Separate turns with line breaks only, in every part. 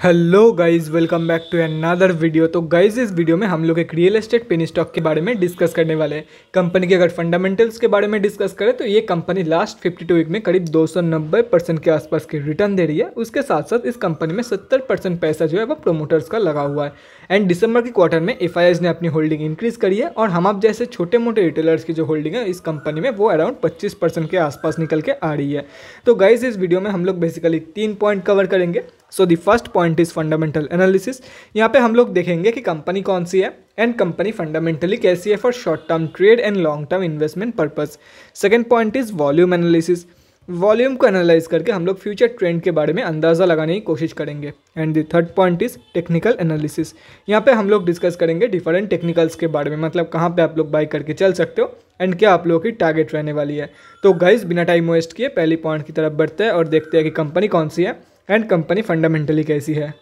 Hello guys, welcome back to another video. तो guys इस video में हम लोग एक रियल एस्टेट पेनी स्टॉक के बारे में डिस्कस करने वाले हैं। कंपनी के अगर फंडामेंटल्स के बारे में डिस्कस करें तो ये कंपनी लास्ट 52 वीक में करीब 290% के आसपास की रिटर्न दे रही है। उसके साथ साथ इस कंपनी में 70% पैसा जो है वो प्रोमोटर्स का लगा हुआ है। एंड दिसंबर के क्वार्टर में एफआईआईज ने अपनी होल्डिंग इंक्रीज करी है और हम आप जैसे छोटे मोटे रिटेलर्स की जो होल्डिंग है इस कंपनी में वो अराउंड 25% के आसपास निकल के आ रही है। तो गाइज इस वीडियो में हम लोग बेसिकली 3 पॉइंट कवर करेंगे। So the first point is fundamental analysis. यहाँ पे हम लोग देखेंगे कि कंपनी कौन सी है एंड कंपनी फंडामेंटली कैसी है for short term trade and long term investment purpose. Second point is volume analysis. Volume को एनालाइज करके हम लोग फ्यूचर ट्रेंड के बारे में अंदाज़ा लगाने की कोशिश करेंगे। And the third point is technical analysis. यहाँ पे हम लोग डिस्कस करेंगे डिफरेंट टेक्निकल्स के बारे में, मतलब कहाँ पे आप लोग बाई करके चल सकते हो एंड क्या आप लोगों की टारगेट रहने वाली है। तो गाइज बिना टाइम वेस्ट किए पहली पॉइंट की तरफ बढ़ते हैं और देखते हैं कि कंपनी कौन सी है एंड कंपनी फंडामेंटली कैसी है।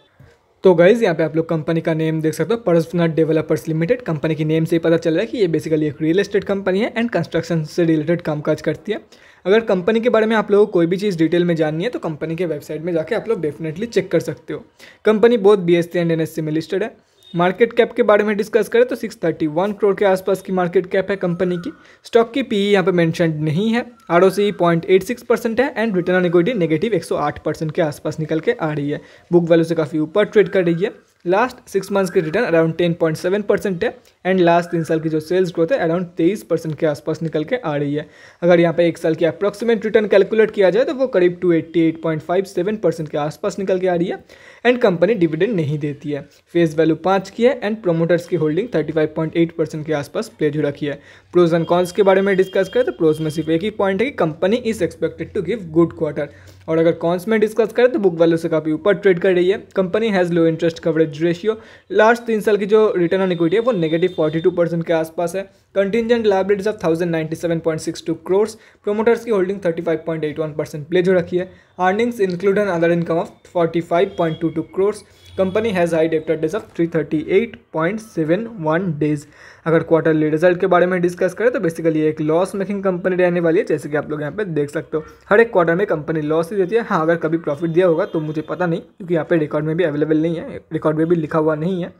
तो गाइज यहाँ पे आप लोग कंपनी का नेम देख सकते हो, पर्सनल डेवलपर्स लिमिटेड। कंपनी की नेम से ही पता चल रहा है कि ये बेसिकली एक रियल एस्टेट कंपनी है एंड कंस्ट्रक्शन से रिलेटेड कामकाज करती है। अगर कंपनी के बारे में आप लोगों को कोई भी चीज़ डिटेल में जाननी है तो कंपनी के वेबसाइट में जाके आप लोग डेफिनेटली चेक कर सकते हो। कंपनी बहुत BSE एंड NSE में लिस्टेड है। मार्केट कैप के बारे में डिस्कस करें तो 631 करोड़ के आसपास की मार्केट कैप है कंपनी की। स्टॉक की PE यहाँ पे मेंशन्ड नहीं है। ROCE 0.86% है and return on equity negative 108% के आसपास निकल के आ रही है। बुक वैल्यू से काफ़ी ऊपर ट्रेड कर रही है। लास्ट 6 मंथ्स की रिटर्न अराउंड 10.7% है एंड लास्ट 3 साल की जो सेल्स ग्रोथ है अराउंड 23% के आसपास निकल के आ रही है। अगर यहाँ पे 1 साल की अप्रॉक्सीमेट रिटर्न कैलकुलेट किया जाए तो वो करीब 288.57% के आसपास निकल के आ रही है एंड कंपनी डिविडेंड नहीं देती है। फेस वैल्यू 5 की है एंड प्रोमोटर्स की होल्डिंग 35.8% के आसपास प्लेज हो रखी है। प्रोज एंड कॉन्स के बारे में डिस्कस करें तो प्रोज में सिर्फ एक ही पॉइंट है कि company is expected to give good quarter, और अगर कॉन्स में डिस्कस करें तो बुक वैल्यू से काफ़ी ऊपर ट्रेड कर रही है। Company has low interest coverage ratio. Last 3 साल की जो रिटर्न ऑन इक्विटी है वो नेगेटिव 42% के आसपास है। Contingent liabilities of 1097.62 crore. Promoters की होल्डिंग 35.81% प्लेज हो रखी है। Earnings include an other income of 45.22 crore. Company has high debtor days of 338.71 days. अगर क्वार्टरली रिजल्ट के बारे में डिस्कस करें तो बेसिकली एक लॉस मेकिंग कंपनी रहने वाली है, जैसे कि आप लोग यहाँ पे देख सकते हो। हर एक क्वार्टर में कंपनी लॉस ही देती है। हाँ, अगर कभी प्रॉफिट दिया होगा तो मुझे पता नहीं, क्योंकि यहाँ पे रिकॉर्ड में भी अवेलेबल नहीं है, रिकॉर्ड में भी लिखा हुआ नहीं है।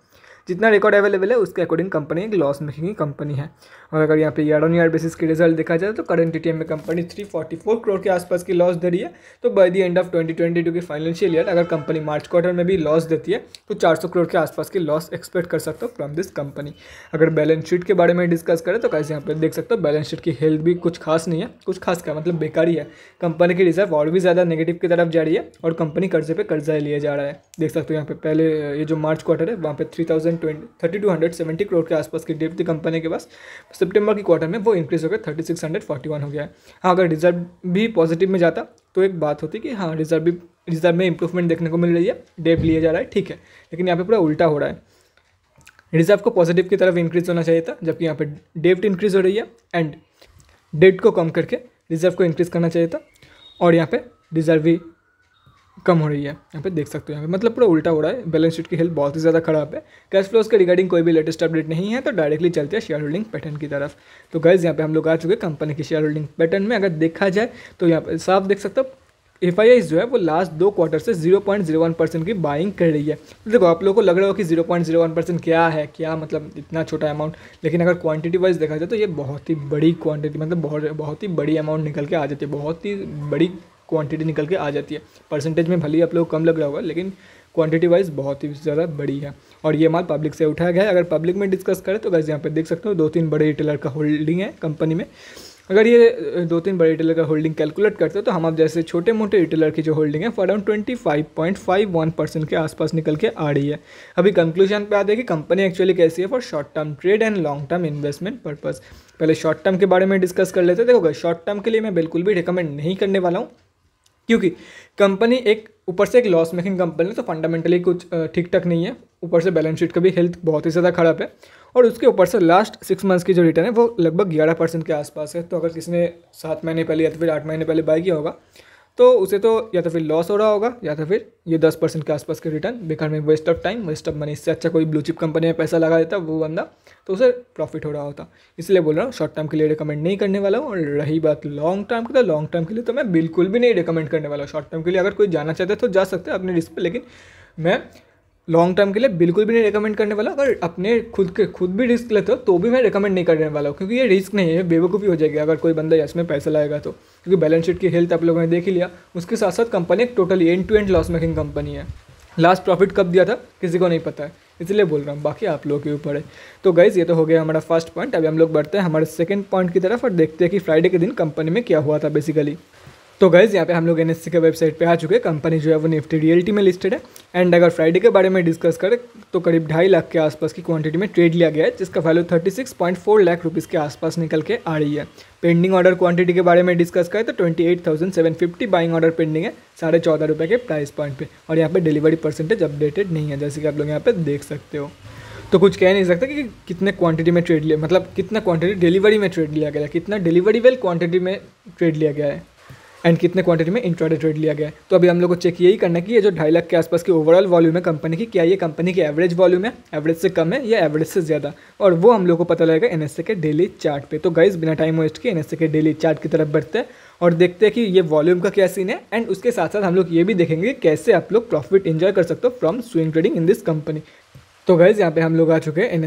जितना रिकॉर्ड अवेलेबल है उसके अकॉर्डिंग कंपनी एक लॉस मेकिंग कंपनी है। और अगर यहाँ पे ईयर ऑन ईयर बेसिस की रिजल्ट देखा जाए तो करंट TTM में कंपनी 344 करोड़ के आसपास की लॉस दे रही है। तो बाय द एंड ऑफ 2022 के फाइनेंशियल ईयर अगर कंपनी मार्च क्वार्टर में भी लॉस देती है तो 400 करोड़ के आसपास की लॉस एक्सपेक्ट कर सकते हो फ्रॉम दिस कंपनी। अगर बैलेंस शीट के बारे में डिस्कस करें तो कैसे यहाँ पे देख सकते हो बैलेंस शीट की हेल्थ भी कुछ खास नहीं है। कुछ खास क्या मतलब बेकारी है। कंपनी की रिजर्व और भी ज़्यादा नेगेटिव की तरफ जा रही है और कंपनी कर्जे पे कर्जा लिया जा रहा है। देख सकते हो यहाँ पे पहले ये जो मार्च क्वार्टर है वहाँ पे 3270 करोड़ के आसपास की डेट थी कंपनी के पास। सितंबर की क्वार्टर में वो इंक्रीज होकर 3641 हो गया है। हाँ, अगर रिजर्व भी पॉजिटिव में जाता तो एक बात होती कि हाँ रिजर्व में इंप्रूवमेंट देखने को मिल रही है, डेट लिया जा रहा है, ठीक है। लेकिन यहाँ पे पूरा उल्टा हो रहा है। रिजर्व को पॉजिटिव की तरफ इंक्रीज होना चाहिए था, जबकि यहाँ पे डेट इंक्रीज हो रही है एंड डेट को कम करके रिजर्व को इंक्रीज करना चाहिए था और यहाँ पे रिजर्व भी कम हो रही है। यहाँ पे देख सकते हो, यहाँ पे मतलब पूरा उल्टा हो रहा है। बैलेंस शीट की हेल्थ बहुत ही ज़्यादा खराब है। कैश फ्लोज के रिगार्डिंग कोई भी लेटेस्ट अपडेट नहीं है, तो डायरेक्टली चलते हैं शेयर होल्डिंग पैटर्न की तरफ। तो गाइज यहाँ पे हम लोग आ चुके हैं कंपनी की शेयर होल्डिंग पैटर्न में। अगर देखा जाए तो यहाँ पे साफ देख सकते हो एफआईआईज जो है वो लास्ट 2 क्वार्टर से 0.01% की बाइंग कर रही है। तो देखो आप लोगों को लग रहा हो कि 0.01% क्या है, क्या मतलब इतना छोटा अमाउंट, लेकिन अगर क्वांटिटी वाइज देखा जाए तो ये बहुत ही बड़ी क्वांटिटी, मतलब बहुत ही बड़ी अमाउंट निकल के आ जाती है, बहुत ही बड़ी क्वांटिटी निकल के आ जाती है। परसेंटेज में भले ही आप लोग कम लग रहा होगा लेकिन क्वांटिटी वाइज बहुत ही ज़्यादा बड़ी है और ये माल पब्लिक से उठाया गया है। अगर पब्लिक में डिस्कस करें तो गाइस यहाँ पे देख सकते हो 2-3 बड़े रिटेलर का होल्डिंग है कंपनी में। अगर ये 2-3 बड़े रिटेलर का होल्डिंग कैलकुलेट करते हो तो हम आप जैसे छोटे मोटे रिटेलर की जो होल्डिंग है वो अराउंड 25.51% के आसपास निकल के आ रही है। अभी कंक्लूजन पे आते हैं कि कंपनी एक्चुअली कैसी है for short term trade and long term investment purpose. पहले शॉर्ट टर्म के बारे में डिस्कस कर लेते हैं। देखो शॉर्ट टर्म के लिए मैं बिल्कुल भी रिकमेंड नहीं करने वाला हूँ, क्योंकि कंपनी एक ऊपर से एक लॉस मेकिंग कंपनी है तो फंडामेंटली कुछ ठीक ठाक नहीं है। ऊपर से बैलेंस शीट का भी हेल्थ बहुत ही ज़्यादा खराब है और उसके ऊपर से लास्ट 6 मंथ्स की जो रिटर्न है वो लगभग 11% के आसपास है। तो अगर किसी ने 7 महीने पहले या तो फिर 8 महीने पहले बाय किया होगा तो उसे तो या तो फिर लॉस हो रहा होगा या तो फिर ये 10% के आसपास के रिटर्न बेकार में, waste of time, waste of money. इससे अच्छा कोई ब्लू चिप कंपनी में पैसा लगा देता वो बंदा तो उसे प्रॉफिट हो रहा होता। इसलिए बोल रहा हूँ शॉर्ट टर्म के लिए रिकमेंड नहीं करने वाला हूँ। और रही बात लॉन्ग टर्म की, तो लॉन्ग टर्म के लिए तो मैं बिल्कुल भी नहीं रिकमेंड करने वाला हूँ। शॉर्ट टर्म के लिए अगर कोई जाना चाहता है तो जा सकते हैं अपने रिस्क पे, लेकिन मैं लॉन्ग टर्म के लिए बिल्कुल भी नहीं रिकमेंड करने वाला। अगर अपने खुद भी रिस्क लेते हो तो भी मैं रिकमेंड नहीं करने वाला हूँ, क्योंकि ये रिस्क नहीं है, बेवकूफ़ी हो जाएगी अगर कोई बंदा इसमें पैसा लाएगा तो। क्योंकि बैलेंस शीट की हेल्थ आप लोगों ने देख ही लिया, उसके साथ साथ कंपनी एक totally end to end loss making company है। लास्ट प्रॉफिट कब दिया था किसी को नहीं पता है, इसलिए बोल रहा हूँ, बाकी आप लोगों के ऊपर है। तो गाइज़ ये तो हो गया हमारा फर्स्ट पॉइंट। अभी हम लोग बढ़ते हैं हमारे सेकंड पॉइंट की तरफ और देखते हैं कि फ्राइडे के दिन कंपनी में क्या हुआ था बेसिकली। तो गाइज़ यहाँ पे हम लोग NSE के वेबसाइट पे आ चुके हैं। कंपनी जो है वो निफ्टी रियल्टी में लिस्टेड है। एंड अगर फ्राइडे के बारे में डिस्कस करें तो करीब 2.5 लाख के आसपास की क्वांटिटी में ट्रेड लिया गया है, जिसका वैल्यू 36.4 लाख रुपीज़ के आसपास निकल के आ रही है। पेंडिंग ऑर्डर क्वांटिटी के बारे में डिस्कस करें तो 28,750 बाइंग ऑर्डर पेंडिंग है 14.5 रुपये के प्राइस पॉइंट पे। और यहाँ पे डिलीवरी परसेंटेज अपडेटेड नहीं है, जैसे कि आप लोग यहाँ पे देख सकते हो। तो कुछ कह नहीं सकते कि कितने क्वांटिटी में ट्रेड लिया, मतलब कितना क्वांटिटी डिलीवरी में ट्रेड लिया गया है, कितना डिलीवरी वेल क्वांटिटी में ट्रेड लिया गया है एंड कितने क्वांटिटी में इंट्राडे ट्रेड लिया गया है। तो अभी हम लोग को चेक यही करना है कि ये जो 2.5 लाख के आसपास की ओवरऑल वॉल्यूम है कंपनी की, क्या ये कंपनी की एवरेज वॉल्यूम है, एवरेज से कम है या एवरेज से ज़्यादा, और वो हम लोग को पता लगेगा NSE के डेली चार्ट पे। तो गाइस बिना टाइम वेस्ट किए NSE के डेली चार्ट की तरफ बढ़ते हैं और देखते हैं कि ये वॉल्यूम का क्या सीन है। एंड उसके साथ साथ हम लोग ये भी देखेंगे कैसे आप लोग प्रॉफिट एंजॉय कर सकते हो from swing trading in this company. तो गाइज यहाँ पे हम लोग आ चुके हैं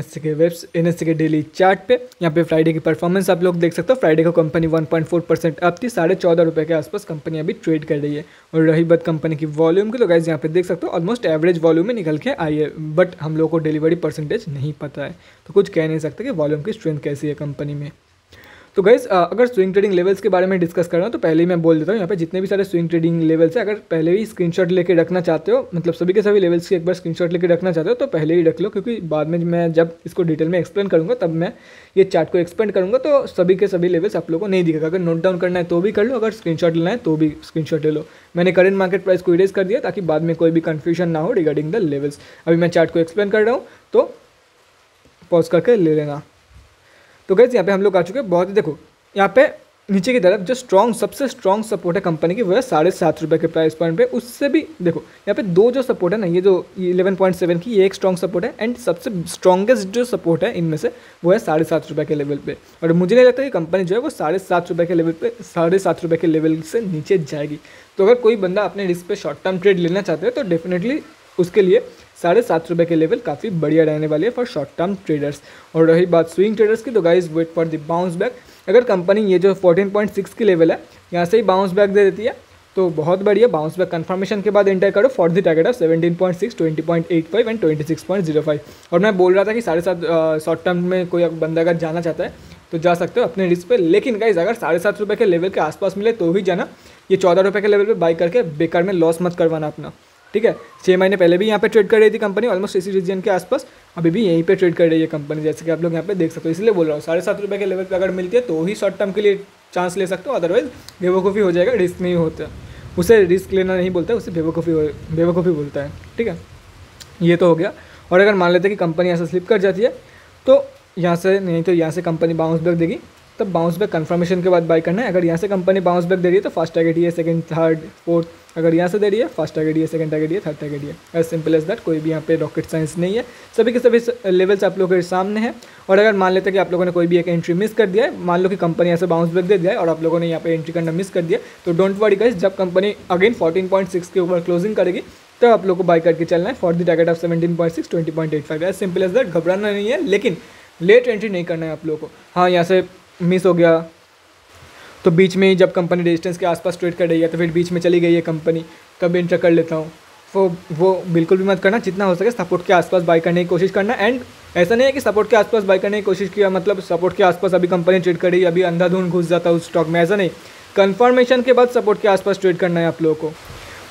NSE के डेली चार्ट पे। यहाँ पे फ्राइडे की परफॉर्मेंस आप लोग देख सकते हो। फ्राइडे को कंपनी 1.4% अप थी, 14.5 रुपये के आसपास कंपनी अभी ट्रेड कर रही है। और रही बात कंपनी की वॉल्यूम की, तो गाइज यहाँ पे देख सकते हो ऑलमोस्ट एवरेज वॉल्यूम में निकल के आई है, बट हम लोग को डिलीवरी परसेंटेज नहीं पता है, तो कुछ कह नहीं सकते कि वॉल्यूम की स्ट्रेंथ कैसी है कंपनी में। तो गाइस अगर स्विंग ट्रेडिंग लेवल्स के बारे में डिस्कस कर रहा हूँ तो पहले ही मैं बोल देता हूँ, यहाँ पे जितने भी सारे स्विंग ट्रेडिंग लेवल्स है, अगर पहले ही स्क्रीनशॉट लेके रखना चाहते हो, मतलब सभी के सभी लेवल्स की एक बार स्क्रीनशॉट लेके रखना चाहते हो तो पहले ही रख लो, क्योंकि बाद में मैं जब इसको डिटेल में एक्सप्लेन करूँगा तब मैं ये चार्ट को एक्सपेंड करूँगा तो सभी के सभी लेवल्स आप लोगों को नहीं दिखेगा। अगर नोट डाउन करना है तो भी कर लो, अगर स्क्रीनशॉट लेना है तो भी स्क्रीनशॉट ले लो। मैंने करंट मार्केट प्राइस को इरेज कर दिया ताकि बाद में कोई भी कन्फ्यूजन ना हो रिगार्डिंग द लेवल्स। अभी मैं चार्ट को एक्सप्लेन कर रहा हूँ तो पॉज करके ले लेना। तो गाइस यहाँ पे हम लोग आ चुके हैं बहुत ही, देखो यहाँ पे नीचे की तरफ जो सबसे स्ट्रॉन्ग सपोर्ट है कंपनी की वो है 7.5 रुपये के प्राइस पॉइंट पे। उससे भी देखो यहाँ पे दो जो सपोर्ट है ना, ये जो 11.7 की ये एक स्ट्रॉन्ग सपोर्ट है एंड सबसे स्ट्रॉन्गेस्ट जो सपोर्ट है इनमें से वो है 7.5 रुपये के लेवल पे। और मुझे नहीं लगता कि कंपनी जो है वो 7.5 रुपये के लेवल पे 7.5 रुपये के लेवल से नीचे जाएगी। तो अगर कोई बंदा अपने रिस्क पे शॉर्ट टर्म ट्रेड लेना चाहते हैं तो डेफिनेटली उसके लिए 7.5 रुपये के लेवल काफ़ी बढ़िया रहने वाली है फॉर शॉर्ट टर्म ट्रेडर्स। और रही बात स्विंग ट्रेडर्स की, तो guys wait for the bounce back. अगर कंपनी ये जो 14.6 की लेवल है यहाँ से ही बाउंस बैक दे देती है तो बहुत बढ़िया। बाउंस बैक कंफर्मेशन के बाद एंटर करो for the target of 17.6, 20.85 and 26.05। और मैं बोल रहा था कि 7.5 शॉर्ट टर्म में कोई बंदा अगर जाना चाहता है तो जा सकते हो अपने रिस्क पे, लेकिन गाइज अगर 7.5 रुपये के लेवल के आसपास मिले तो ही जाना। ये 14 रुपये के लेवल पे बाई करके बेकार में लॉस मत करवाना अपना, ठीक है। 6 महीने पहले भी यहाँ पे ट्रेड कर रही थी कंपनी ऑलमोस्ट इसी रीजन के आसपास, अभी भी यहीं पे ट्रेड कर रही है कंपनी, जैसे कि आप लोग यहाँ पे देख सकते हो। इसलिए बोल रहा हूँ 7.5 रुपये के लेवल पे अगर मिलती है तो ही शॉर्ट टर्म के लिए चांस ले सकते हो, अदरवाइज बेवकूफ़ी हो जाएगा। रिस्क नहीं होता, उसे रिस्क लेना नहीं बोलता है, उसे बेवकूफ़ी बोलता है, ठीक है। ये तो हो गया। और अगर मान लेते हैं कि कंपनी यहाँ से स्लिप कर जाती है तो यहाँ से नहीं, तो यहाँ से कंपनी बाउंस बैक देगी, तब बाउंस बैक कंफर्मेशन के बाद बाय करना है। अगर यहाँ से कंपनी बाउंस बैक दे रही है तो फर्स्ट टारगेट ये, सेकंड, थर्ड, फोर्थ। अगर यहाँ से दे रही है फर्स्ट टारगेट ये, सेकंड टारगेट ये, थर्ड टारगेट ये। एज सिंपल एज दैट, कोई भी यहाँ पे रॉकेट साइंस नहीं है, सभी के सभी लेवल्स आप लोगों के सामने हैं। और अगर मान लेते हैं कि आप लोगों ने कोई भी एक एंट्री मिस कर दिया है, मान लो कि कंपनी यहाँ से बाउंस बैक दे दिया है और आप लोगों ने यहाँ पे एंट्री करना मिस कर दिया, तो डोंट वरी गाइस, जब कंपनी अगेन 14.6 के ऊपर क्लोजिंग करेगी तो आप लोग को बाय करके चलना है for the target of 17.6, 20.85। As simple as that, घबराना नहीं है, लेकिन लेट एंट्री नहीं करना है आप लोगों को। हाँ, यहाँ से मिस हो गया तो बीच में ही जब कंपनी रेजिस्टेंस के आसपास ट्रेड कर रही है तो फिर बीच में चली गई है कंपनी, तब एंटर कर लेता हूँ, वो बिल्कुल भी मत करना। जितना हो सके सपोर्ट के आसपास बाय करने की कोशिश करना। एंड ऐसा नहीं है कि सपोर्ट के आसपास बाय करने की कोशिश किया मतलब सपोर्ट के आसपास अभी कंपनी ट्रेड कर रही है, अभी अंधाधुंध घुस जाता है उस स्टॉक में, ऐसा नहीं। कन्फर्मेशन के बाद सपोर्ट के आसपास ट्रेड करना है आप लोगों को।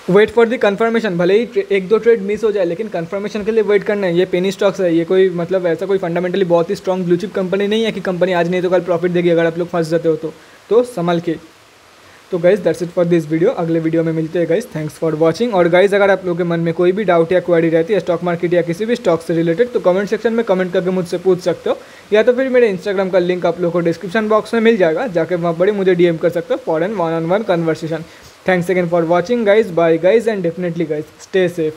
वेट फॉर दी कन्फर्मेशन, भले ही एक दो ट्रेड मिस हो जाए लेकिन कन्फर्मेशन के लिए वेट करना है। ये पेनी स्टॉक्स है, ये कोई मतलब ऐसा कोई फंडामेंटली बहुत ही स्ट्रॉन्ग ब्लू चिप कंपनी नहीं है कि कंपनी आज नहीं तो कल प्रॉफिट देगी अगर आप लोग फंस जाते हो तो संभल के। तो guys that's it for this video, अगले वीडियो में मिलते हैं गाइज। Thanks for watching. और गाइज अगर आप लोगों के मन में कोई भी डाउट या क्वेरी रहती है स्टॉक मार्केट या किसी भी स्टॉक से रिलेटेड तो कमेंट सेक्शन में कमेंट करके मुझसे पूछ सकते हो, या तो फिर मेरे इंस्टाग्राम का लिंक आप लोगों को डिस्क्रिप्शन बॉक्स में मिल जाएगा, जाकर वहाँ बड़े मुझे DM कर सकते हो for an 1-on-1 conversation. Thanks again for watching guys, bye guys, and definitely guys stay safe.